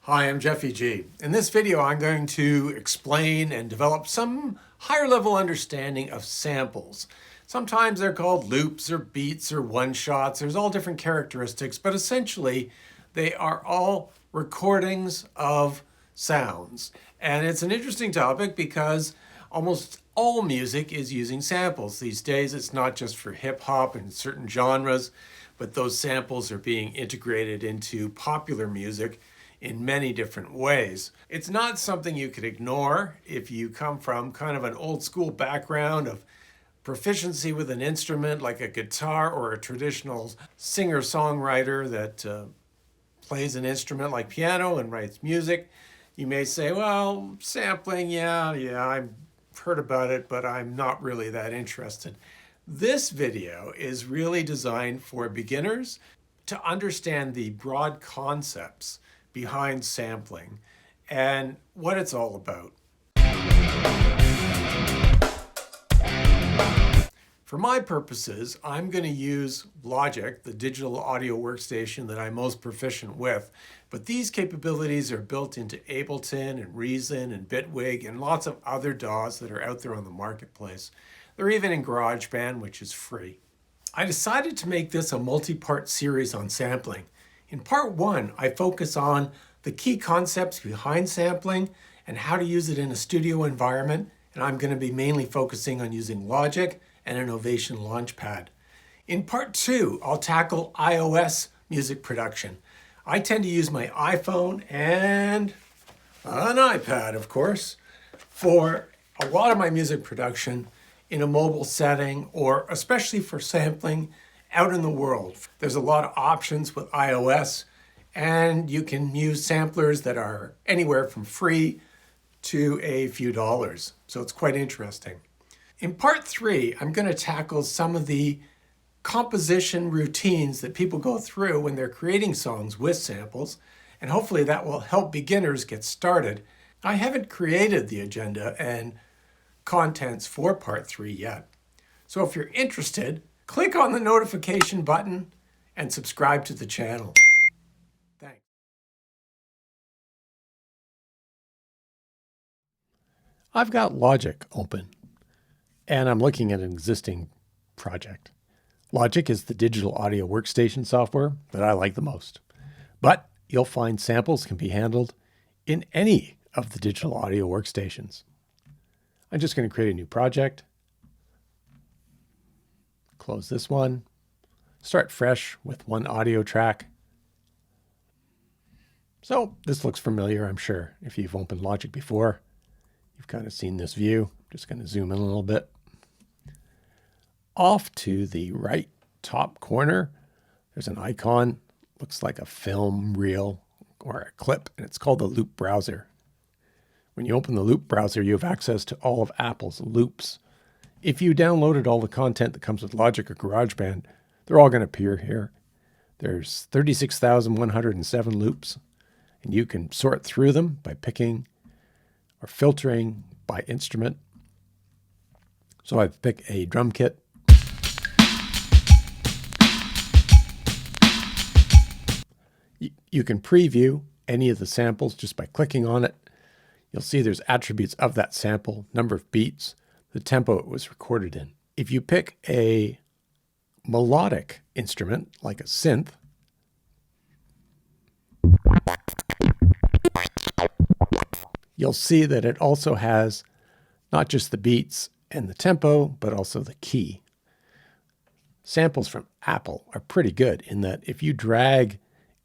Hi, I'm Jeffy G. In this video, I'm going to explain and develop some higher level understanding of samples. Sometimes they're called loops or beats or one-shots. There's all different characteristics, but essentially they are all recordings of sounds. And it's an interesting topic because almost all music is using samples. These days, it's not just for hip hop and certain genres, but those samples are being integrated into popular music in many different ways. It's not something you could ignore if you come from kind of an old school background of proficiency with an instrument like a guitar or a traditional singer-songwriter that plays an instrument like piano and writes music. You may say, well, sampling, yeah, I've heard about it, but I'm not really that interested. This video is really designed for beginners to understand the broad concepts behind sampling and what it's all about. For my purposes, I'm going to use Logic, the digital audio workstation that I'm most proficient with, but these capabilities are built into Ableton and Reason and Bitwig and lots of other DAWs that are out there on the marketplace. They're even in GarageBand, which is free. I decided to make this a multi-part series on sampling. In part one, I focus on the key concepts behind sampling and how to use it in a studio environment, and I'm going to be mainly focusing on using Logic and an Ovation Launchpad. In part two, I'll tackle iOS music production. I tend to use my iPhone and an iPad, of course, for a lot of my music production in a mobile setting, or especially for sampling out in the world. There's a lot of options with iOS, and you can use samplers that are anywhere from free to a few dollars. So it's quite interesting. In part three, I'm going to tackle some of the composition routines that people go through when they're creating songs with samples, and hopefully that will help beginners get started. I haven't created the agenda and contents for part three yet. So if you're interested, click on the notification button and subscribe to the channel. Thanks. I've got Logic open, and I'm looking at an existing project. Logic is the digital audio workstation software that I like the most, but you'll find samples can be handled in any of the digital audio workstations. I'm just going to create a new project, close this one, start fresh with one audio track. So this looks familiar, I'm sure. If you've opened Logic before, you've kind of seen this view. I'm just going to zoom in a little bit. Off to the right top corner, there's an icon, looks like a film reel or a clip, and it's called the Loop Browser. When you open the Loop Browser, you have access to all of Apple's loops. If you downloaded all the content that comes with Logic or GarageBand, they're all going to appear here. There's 36,107 loops, and you can sort through them by picking or filtering by instrument. So I've picked a drum kit. You can preview any of the samples just by clicking on it. You'll see there's attributes of that sample, number of beats, the tempo it was recorded in. If you pick a melodic instrument, like a synth, you'll see that it also has not just the beats and the tempo, but also the key. Samples from Apple are pretty good in that if you drag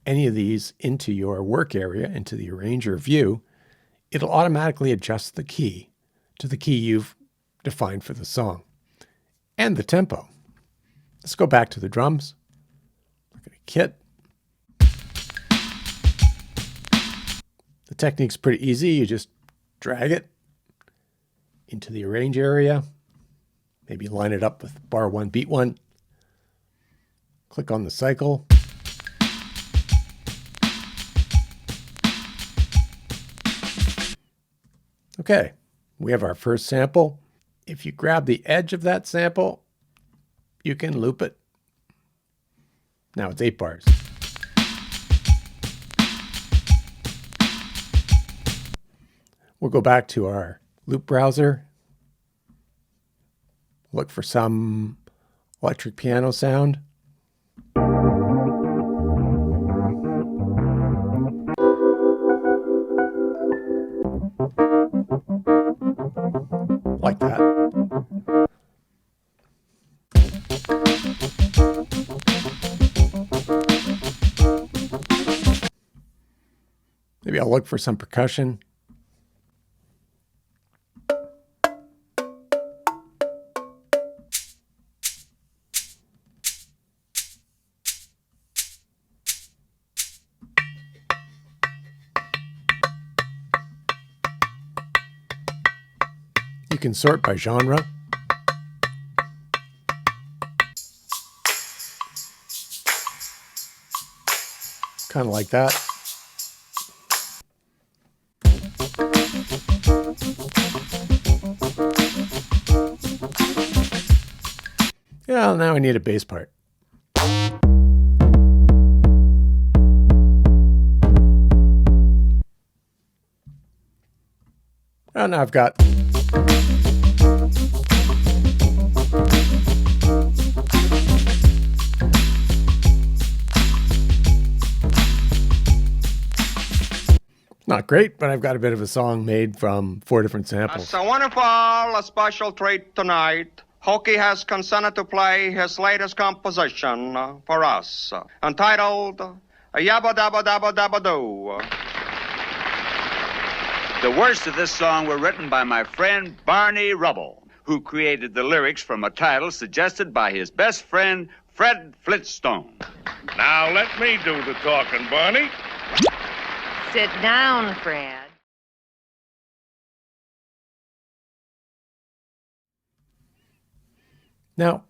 any of these into your work area, into the arranger view, it'll automatically adjust the key to the key you've defined for the song and the tempo. Let's go back to the drums. Look at a kit. The technique's pretty easy. You just drag it into the arrange area. Maybe line it up with bar one, beat one. Click on the cycle. Okay, we have our first sample. If you grab the edge of that sample, you can loop it. Now it's 8 bars. We'll go back to our loop browser, look for some electric piano sound. Like that. Maybe I'll look for some percussion. You can sort by genre. Kind of like that. Yeah, now I need a bass part. Oh, now I've got not great, but I've got a bit of a song made from 4 different samples. It's a wonderful, a special treat tonight. Hokie has consented to play his latest composition for us, entitled Yabba Dabba Dabba Dabba Doo. The words to this song were written by my friend Barney Rubble, who created the lyrics from a title suggested by his best friend Fred Flintstone. Now let me do the talking, Barney. Sit down, Fred. Now,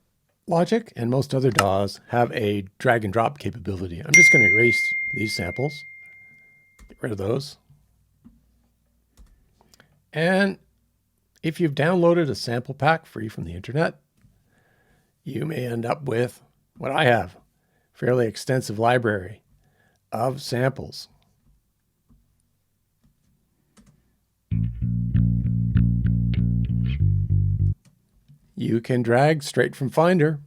Logic and most other DAWs have a drag and drop capability. I'm just going to erase these samples, get rid of those. And if you've downloaded a sample pack free from the internet, you may end up with what I have, a fairly extensive library of samples. You can drag straight from Finder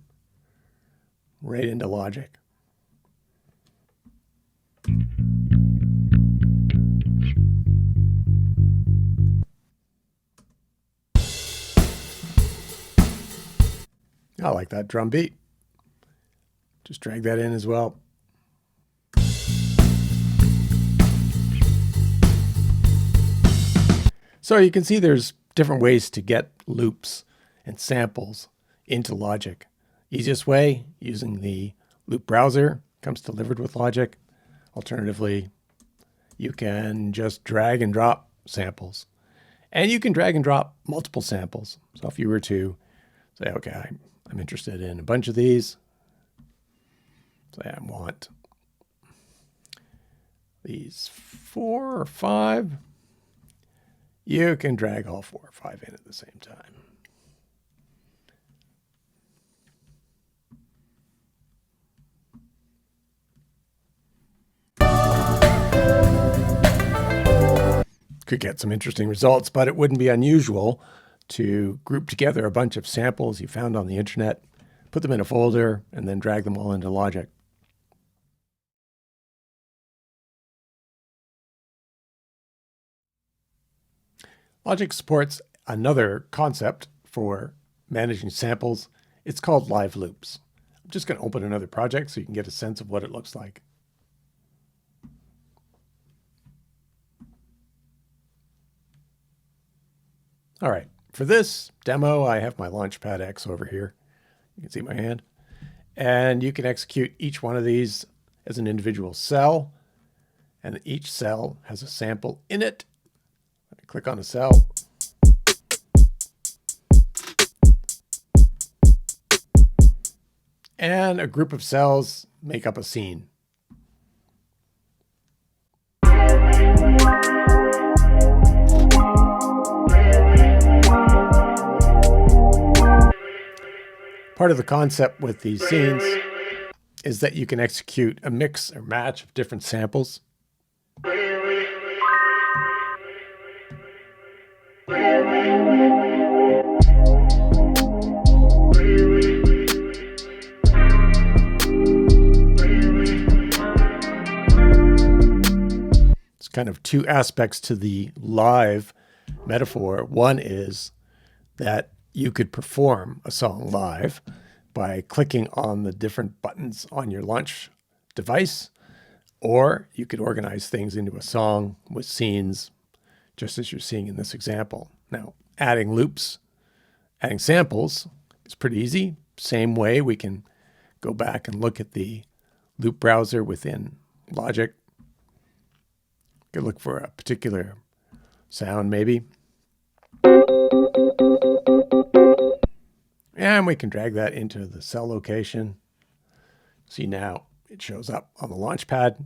right into Logic. I like that drum beat. Just drag that in as well. So you can see there's different ways to get loops and samples into Logic. Easiest way, using the loop browser, comes delivered with Logic. Alternatively, you can just drag and drop samples. And you can drag and drop multiple samples. So if you were to say, okay, I'm interested in a bunch of these. Say I want these 4 or 5. You can drag all 4 or 5 in at the same time. Could get some interesting results, but it wouldn't be unusual to group together a bunch of samples you found on the internet, put them in a folder, and then drag them all into Logic. Logic supports another concept for managing samples. It's called live loops. I'm just going to open another project so you can get a sense of what it looks like. All right, for this demo, I have my Launchpad X over here. You can see my hand. And you can execute each one of these as an individual cell. And each cell has a sample in it. I click on a cell. And a group of cells make up a scene. Part of the concept with these scenes is that you can execute a mix or match of different samples. kind of two aspects to the live metaphor. One is that you could perform a song live by clicking on the different buttons on your launch device, or you could organize things into a song with scenes, just as you're seeing in this example. Now, adding loops, adding samples is pretty easy. Same way, we can go back and look at the loop browser within Logic. You could look for a particular sound maybe. And we can drag that into the cell location. See, now it shows up on the launch pad.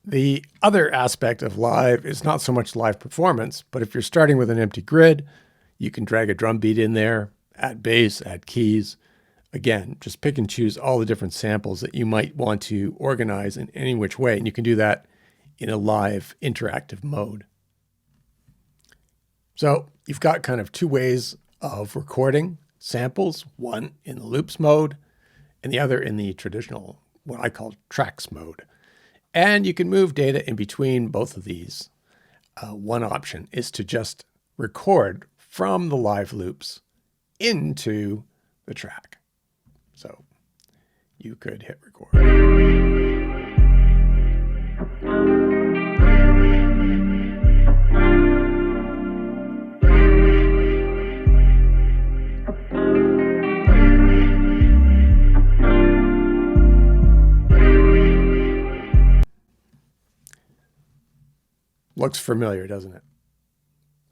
The other aspect of live is not so much live performance, but if you're starting with an empty grid, you can drag a drum beat in there, add bass, add keys. Again, just pick and choose all the different samples that you might want to organize in any which way, and you can do that in a live interactive mode. So you've got kind of two ways of recording samples, one in the loops mode and the other in the traditional, what I call tracks mode. And you can move data in between both of these. One option is to just record from the live loops into the track. So you could hit record. Looks familiar, doesn't it?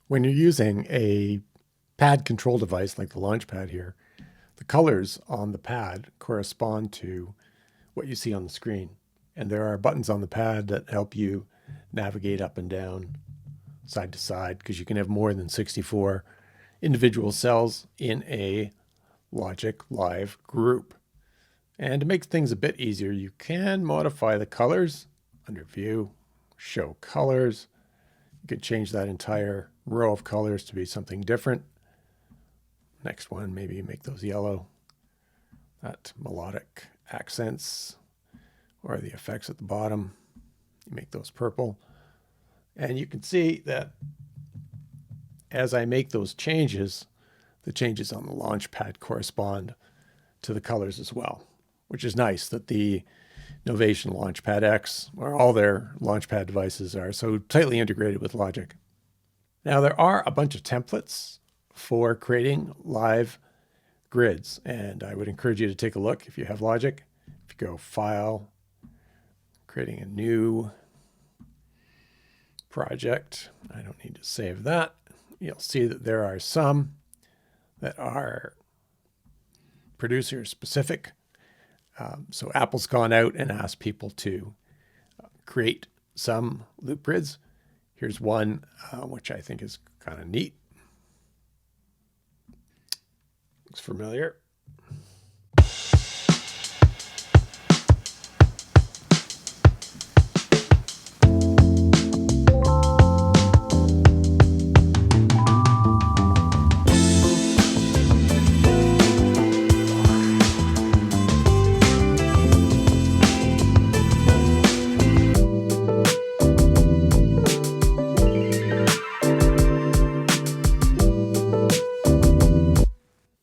When you're using a pad control device like the launch pad here, the colors on the pad correspond to what you see on the screen. And there are buttons on the pad that help you navigate up and down, side to side, because you can have more than 64 individual cells in a Logic Live group. And to make things a bit easier, you can modify the colors under View, Show Colors. You could change that entire row of colors to be something different. Next one, maybe make those yellow. That melodic accents or the effects at the bottom, you make those purple. And you can see that as I make those changes, the changes on the launch pad correspond to the colors as well, which is nice that the Novation Launchpad X, or all their Launchpad devices, are so tightly integrated with Logic. Now, there are a bunch of templates for creating live grids, and I would encourage you to take a look if you have Logic. If you go File, creating a new project, I don't need to save that. You'll see that there are some that are producer specific. So Apple's gone out and asked people to create some loop grids. Here's one which I think is kind of neat. Looks familiar.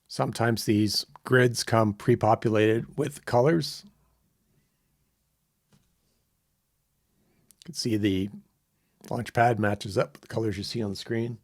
Sometimes these grids come pre-populated with colors. You can see the Launchpad matches up with the colors you see on the screen.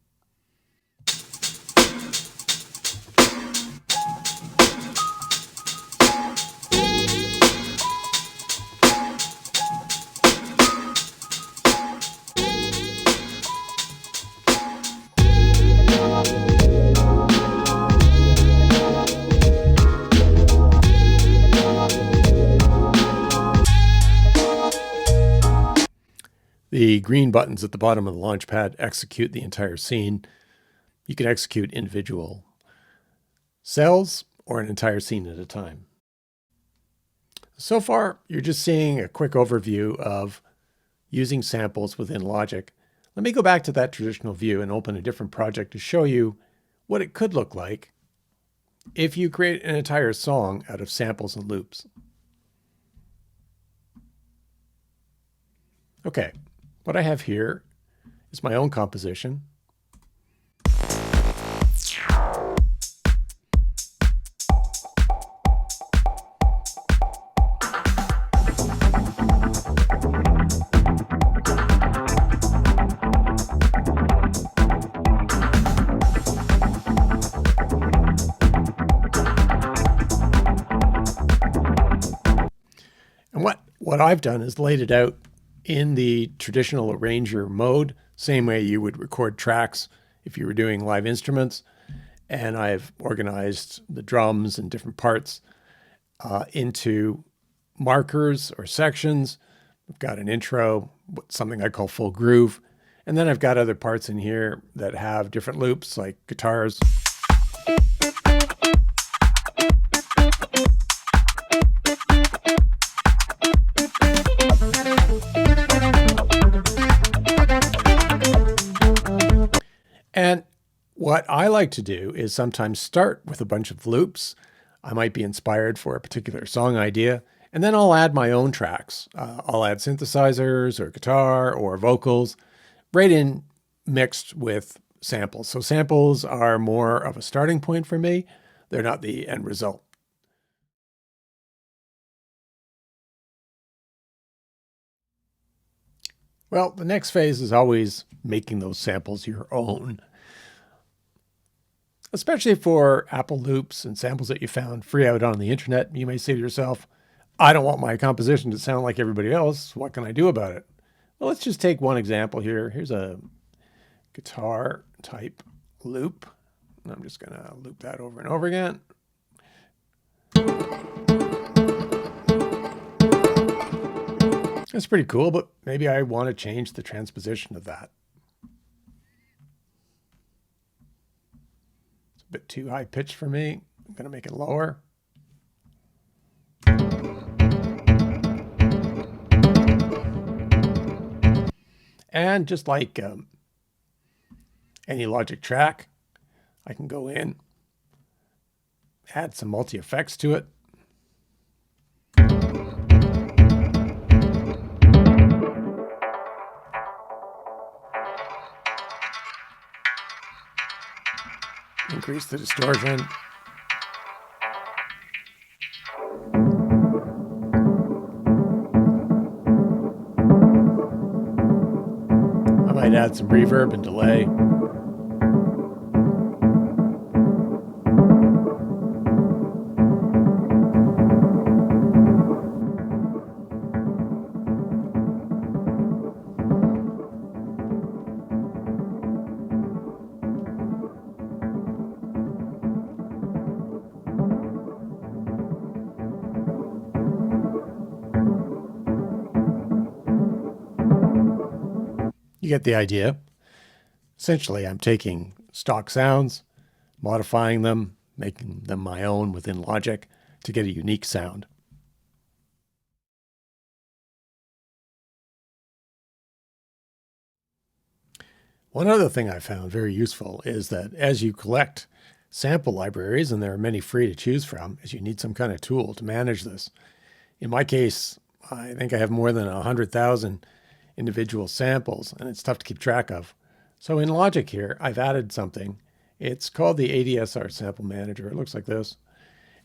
The green buttons at the bottom of the Launchpad execute the entire scene. You can execute individual cells or an entire scene at a time. So far, you're just seeing a quick overview of using samples within Logic. Let me go back to that traditional view and open a different project to show you what it could look like if you create an entire song out of samples and loops. Okay, what I have here is my own composition. And what I've done is laid it out in the traditional arranger mode, same way you would record tracks if you were doing live instruments. And I've organized the drums and different parts into markers or sections. I've got an intro, something I call full groove. And then I've got other parts in here that have different loops like guitars. And what I like to do is sometimes start with a bunch of loops. I might be inspired for a particular song idea, and then I'll add my own tracks. I'll add synthesizers or guitar or vocals right in mixed with samples. So samples are more of a starting point for me. They're not the end result. Well, the next phase is always making those samples your own. Especially for Apple loops and samples that you found free out on the internet, you may say to yourself, I don't want my composition to sound like everybody else. What can I do about it? Well, let's just take one example here. Here's a guitar type loop. I'm just going to loop that over and over again. That's pretty cool, but maybe I want to change the transposition of that. It's a bit too high pitched for me. I'm going to make it lower. And just like any Logic track, I can go in, add some multi-effects to it. Increase the distortion. I might add some reverb and delay. You get the idea. Essentially, I'm taking stock sounds, modifying them, making them my own within Logic to get a unique sound. One other thing I found very useful is that as you collect sample libraries, and there are many free to choose from, is you need some kind of tool to manage this. In my case, I think I have more than 100,000 individual samples, and it's tough to keep track of. So in Logic here, I've added something. It's called the ADSR sample manager. It looks like this,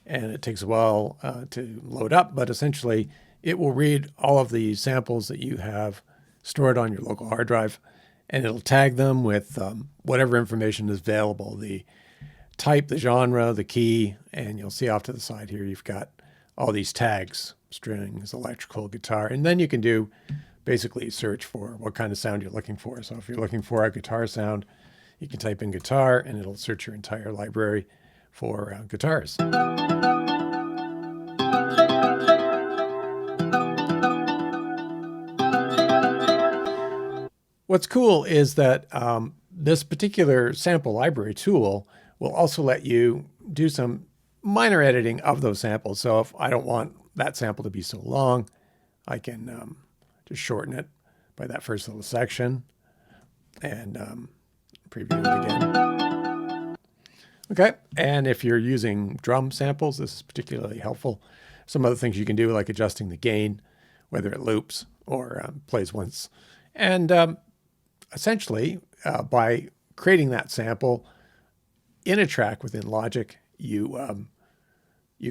and it takes a while to load up, but essentially it will read all of the samples that you have stored on your local hard drive, and it'll tag them with whatever information is available, the type, the genre, the key, and you'll see off to the side here, you've got all these tags, strings, electrical, guitar, and then you can do basically search for what kind of sound you're looking for. So if you're looking for a guitar sound, you can type in guitar and it'll search your entire library for guitars. What's cool is that this particular sample library tool will also let you do some minor editing of those samples. So if I don't want that sample to be so long, I can just shorten it by that first little section and preview it again. Okay, and if you're using drum samples, this is particularly helpful. Some other things you can do, like adjusting the gain, whether it loops or plays once. And essentially, by creating that sample in a track within Logic, you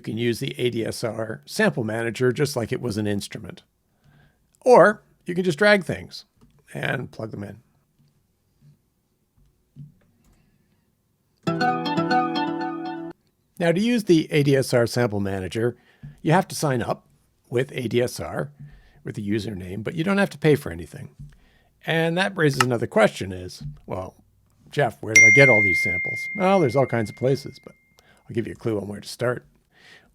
can use the ADSR sample manager just like it was an instrument. Or you can just drag things and plug them in. Now, to use the ADSR sample manager, you have to sign up with ADSR with a username, but you don't have to pay for anything. And that raises another question is, well, Jeff, where do I get all these samples? Well, there's all kinds of places, but I'll give you a clue on where to start.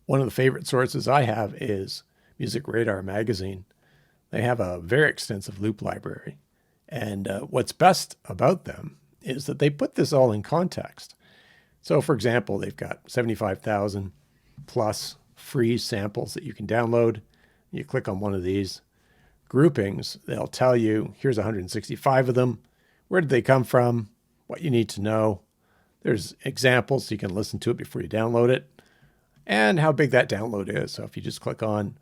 One of the favorite sources I have is Music Radar magazine. They have a very extensive loop library. And what's best about them is that they put this all in context. So, for example, they've got 75,000 plus free samples that you can download. You click on one of these groupings, they'll tell you, here's 165 of them. Where did they come from? What you need to know. There's examples so you can listen to it before you download it, and how big that download is. So if you just click on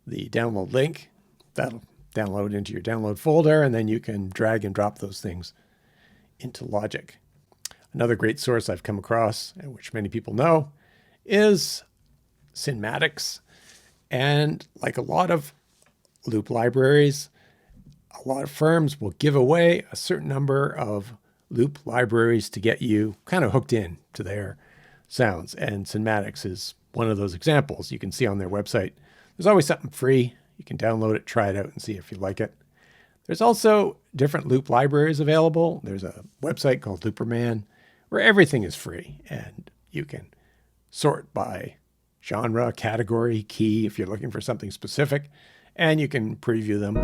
the download link, that'll download into your download folder, and then you can drag and drop those things into Logic. Another great source I've come across, and which many people know, is Cymatics. And like a lot of loop libraries, a lot of firms will give away a certain number of loop libraries to get you kind of hooked in to their sounds. And Cymatics is one of those examples. You can see on their website, there's always something free. You can download it, try it out, and see if you like it. There's also different loop libraries available. There's a website called Looperman where everything is free, and you can sort by genre, category, key if you're looking for something specific, and you can preview them.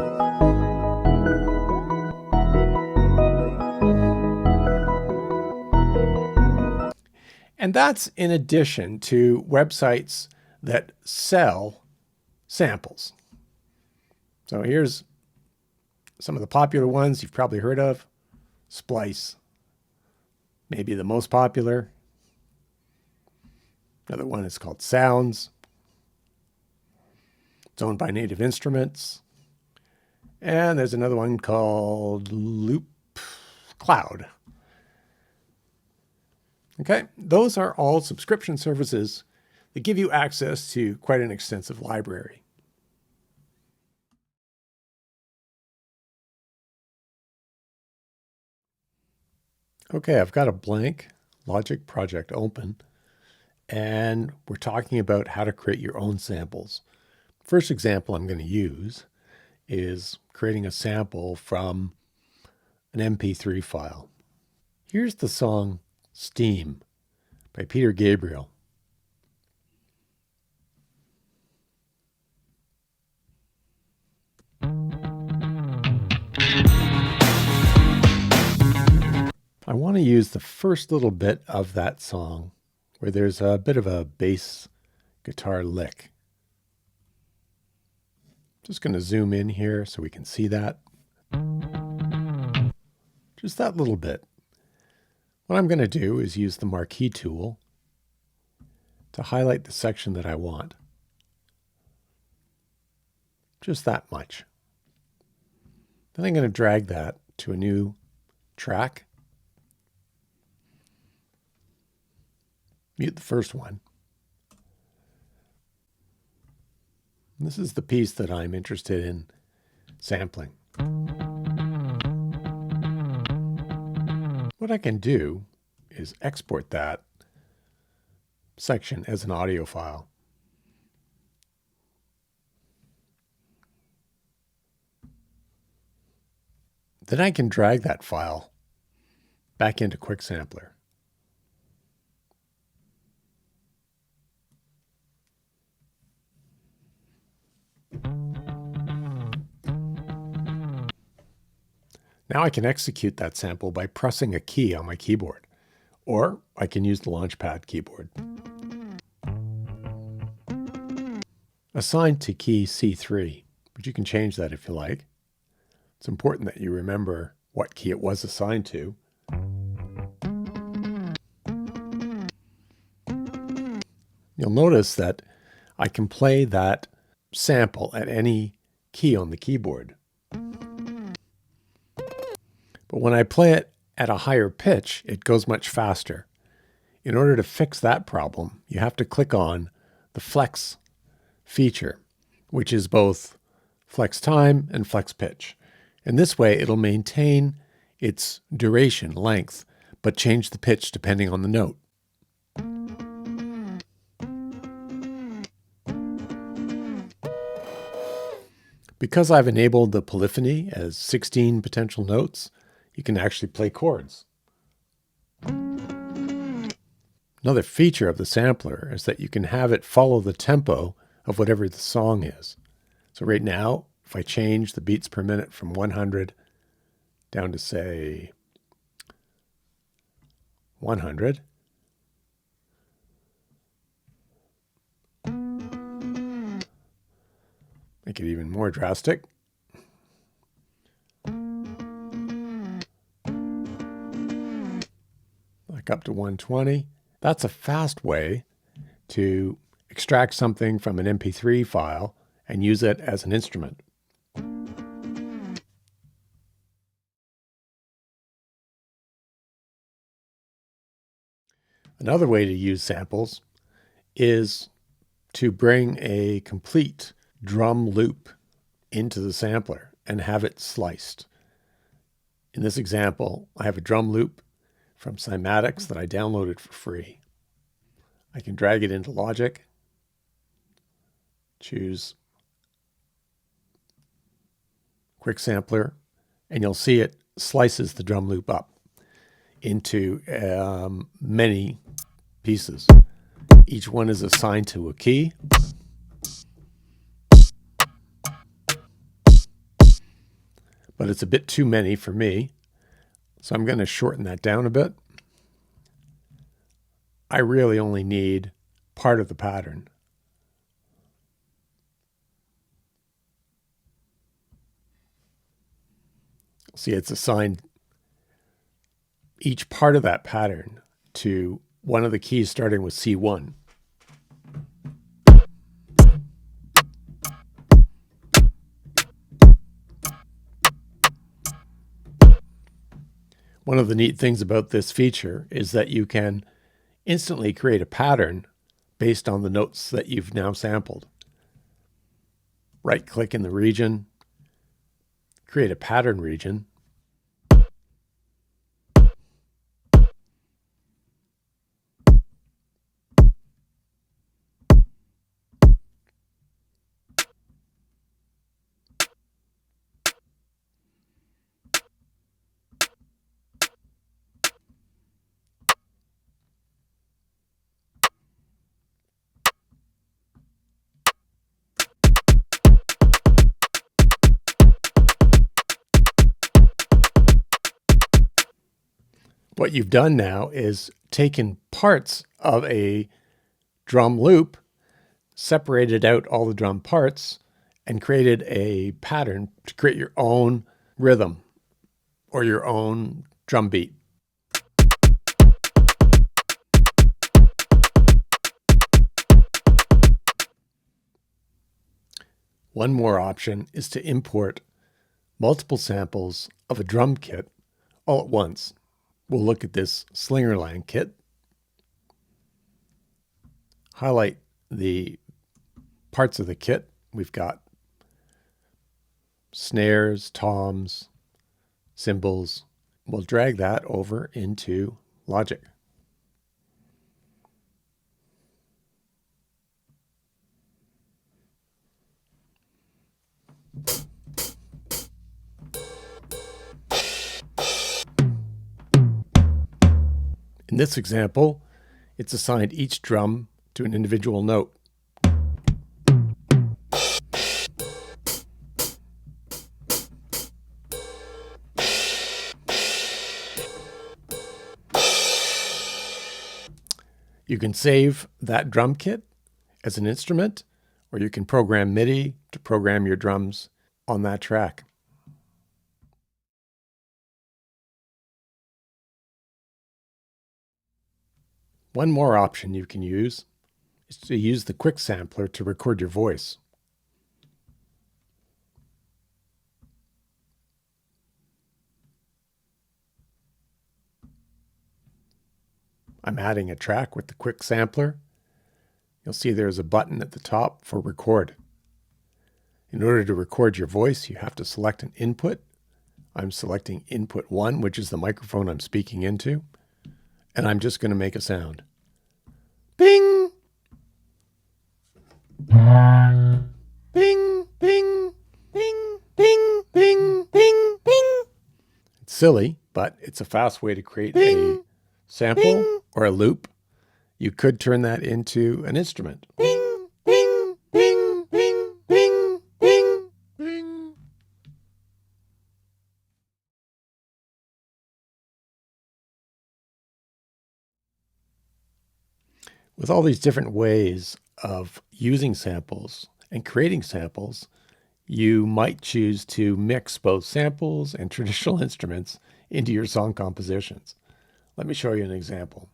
And that's in addition to websites that sell samples. So here's some of the popular ones you've probably heard of. Splice, maybe the most popular. Another one is called Sounds. It's owned by Native Instruments. And there's another one called Loop Cloud. Okay, those are all subscription services that give you access to quite an extensive library. Okay, I've got a blank Logic project open, and we're talking about how to create your own samples. First example I'm going to use is creating a sample from an MP3 file. Here's the song Steam by Peter Gabriel. I want to use the first little bit of that song where there's a bit of a bass guitar lick. Just going to zoom in here so we can see that. Just that little bit. What I'm going to do is use the marquee tool to highlight the section that I want. Just that much. Then I'm going to drag that to a new track. Mute the first one. And this is the piece that I'm interested in sampling. What I can do is export that section as an audio file. Then I can drag that file back into Quick Sampler. Now I can execute that sample by pressing a key on my keyboard, or I can use the Launchpad keyboard. Assigned to key C3, but you can change that if you like. It's important that you remember what key it was assigned to. You'll notice that I can play that sample at any key on the keyboard. But when I play it at a higher pitch, it goes much faster. In order to fix that problem, you have to click on the flex feature, which is both flex time and flex pitch. And this way it'll maintain its duration, length, but change the pitch depending on the note. Because I've enabled the polyphony as 16 potential notes, you can actually play chords. Another feature of the sampler is that you can have it follow the tempo of whatever the song is. So right now, if I change the beats per minute from 100 down to, say, 100, make it even more drastic. Like up to 120. That's a fast way to extract something from an MP3 file and use it as an instrument. Another way to use samples is to bring a complete drum loop into the sampler and have it sliced. In this example, I have a drum loop from Cymatics that I downloaded for free. I can drag it into Logic, choose Quick Sampler, and you'll see it slices the drum loop up into many pieces. Each one is assigned to a key. But it's a bit too many for me, so I'm going to shorten that down a bit. I really only need part of the pattern. See, it's assigned each part of that pattern to one of the keys starting with C1. One of the neat things about this feature is that you can instantly create a pattern based on the notes that you've now sampled. Right-click in the region, create a pattern region, what you've done now is taken parts of a drum loop, separated out all the drum parts, and created a pattern to create your own rhythm or your own drum beat. One more option is to import multiple samples of a drum kit all at once. We'll look at this Slingerland kit, highlight the parts of the kit. We've got snares, toms, cymbals. We'll drag that over into Logic. In this example, it's assigned each drum to an individual note. You can save that drum kit as an instrument, or you can program MIDI to program your drums on that track. One more option you can use is to use the quick sampler to record your voice. I'm adding a track with the quick sampler. You'll see there's a button at the top for record. In order to record your voice, you have to select an input. I'm selecting input 1, which is the microphone I'm speaking into, and I'm just going to make a sound. Bing! Bing, bing, bing, bing, bing, bing, bing. It's silly, but it's a fast way to create a sample or a loop. You could turn that into an instrument. Bing, bing, bing, bing, bing, bing, bing. With all these different ways of using samples and creating samples, you might choose to mix both samples and traditional instruments into your song compositions. Let me show you an example.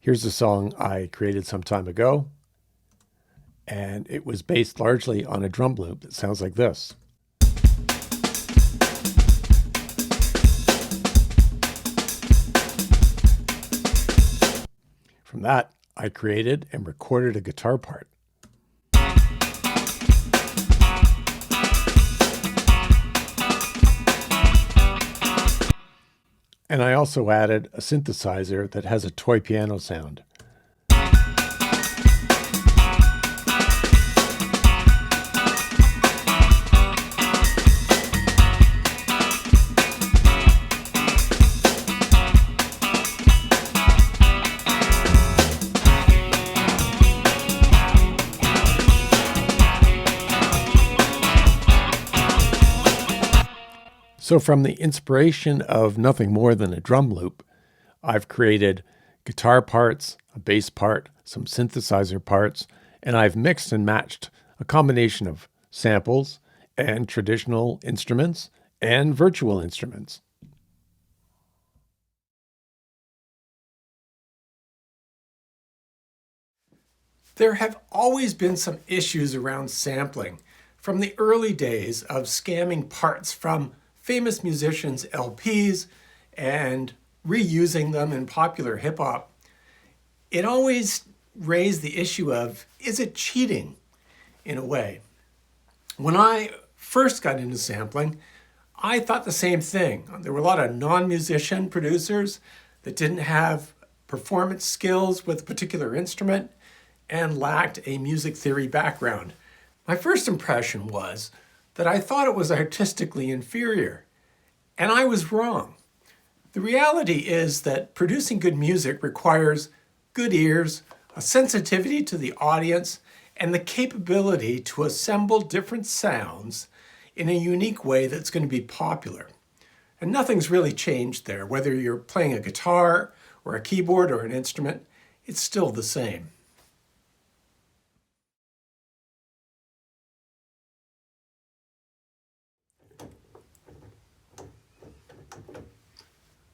Here's a song I created some time ago, and it was based largely on a drum loop that sounds like this. From that, I created and recorded a guitar part. And I also added a synthesizer that has a toy piano sound. So from the inspiration of nothing more than a drum loop, I've created guitar parts, a bass part, some synthesizer parts, and I've mixed and matched a combination of samples and traditional instruments and virtual instruments. There have always been some issues around sampling, from the early days of scamming parts from famous musicians' LPs and reusing them in popular hip-hop. It always raised the issue of, is it cheating in a way? When I first got into sampling, I thought the same thing. There were a lot of non-musician producers that didn't have performance skills with a particular instrument and lacked a music theory background. My first impression was that I thought it was artistically inferior, and I was wrong. The reality is that producing good music requires good ears, a sensitivity to the audience, and the capability to assemble different sounds in a unique way that's going to be popular. And nothing's really changed there. Whether you're playing a guitar or a keyboard or an instrument, it's still the same.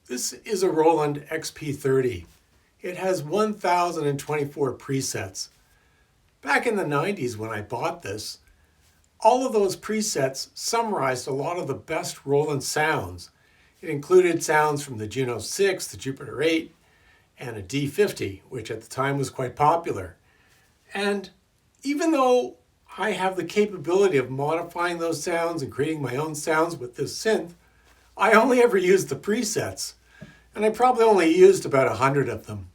This is a Roland XP30. It has 1,024 presets. Back in the 90s when I bought this, all of those presets summarized a lot of the best Roland sounds. It included sounds from the Juno 6, the Jupiter 8, and a D50, which at the time was quite popular. And even though I have the capability of modifying those sounds and creating my own sounds with this synth, I only ever used the presets, and I probably only used about 100 of them.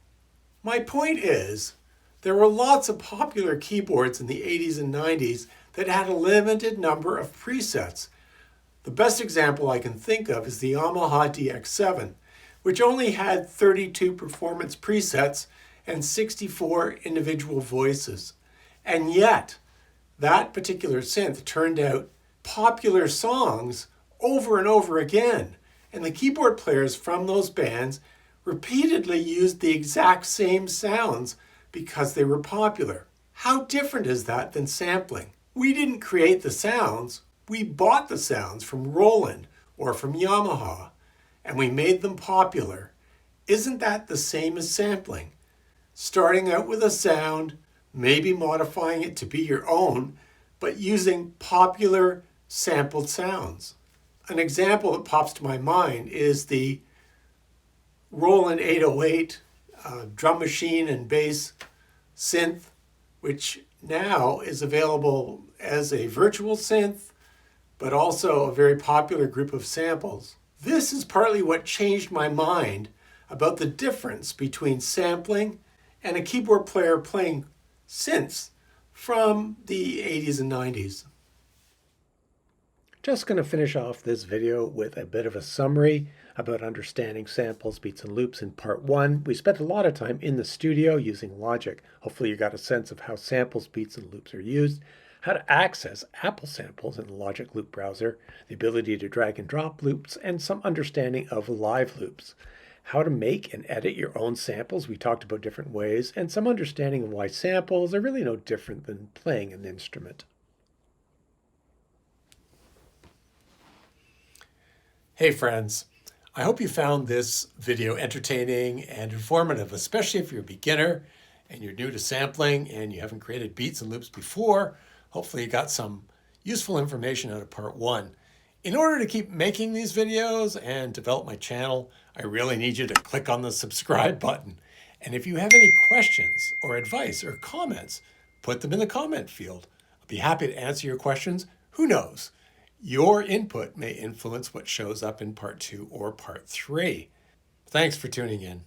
My point is, there were lots of popular keyboards in the 80s and 90s that had a limited number of presets. The best example I can think of is the Yamaha DX7, which only had 32 performance presets and 64 individual voices. And yet, that particular synth turned out popular songs over and over again, and the keyboard players from those bands repeatedly used the exact same sounds because they were popular. How different is that than sampling? We didn't create the sounds, we bought the sounds from Roland or from Yamaha, and we made them popular, isn't that the same as sampling? Starting out with a sound, maybe modifying it to be your own, but using popular sampled sounds. An example that pops to my mind is the Roland 808 drum machine and bass synth, which now is available as a virtual synth, but also a very popular group of samples. This is partly what changed my mind about the difference between sampling and a keyboard player playing synths from the 80s and 90s. Just going to finish off this video with a bit of a summary about understanding samples, beats, and loops in part 1. We spent a lot of time in the studio using Logic. Hopefully you got a sense of how samples, beats, and loops are used, how to access Apple samples in the Logic Loop browser, the ability to drag and drop loops, and some understanding of live loops. How to make and edit your own samples, we talked about different ways, and some understanding of why samples are really no different than playing an instrument. Hey friends, I hope you found this video entertaining and informative, especially if you're a beginner and you're new to sampling and you haven't created beats and loops before. Hopefully you got some useful information out of part 1. In order to keep making these videos and develop my channel, I really need you to click on the subscribe button. And if you have any questions or advice or comments, put them in the comment field. I'll be happy to answer your questions. Who knows? Your input may influence what shows up in part 2 or part 3. Thanks for tuning in.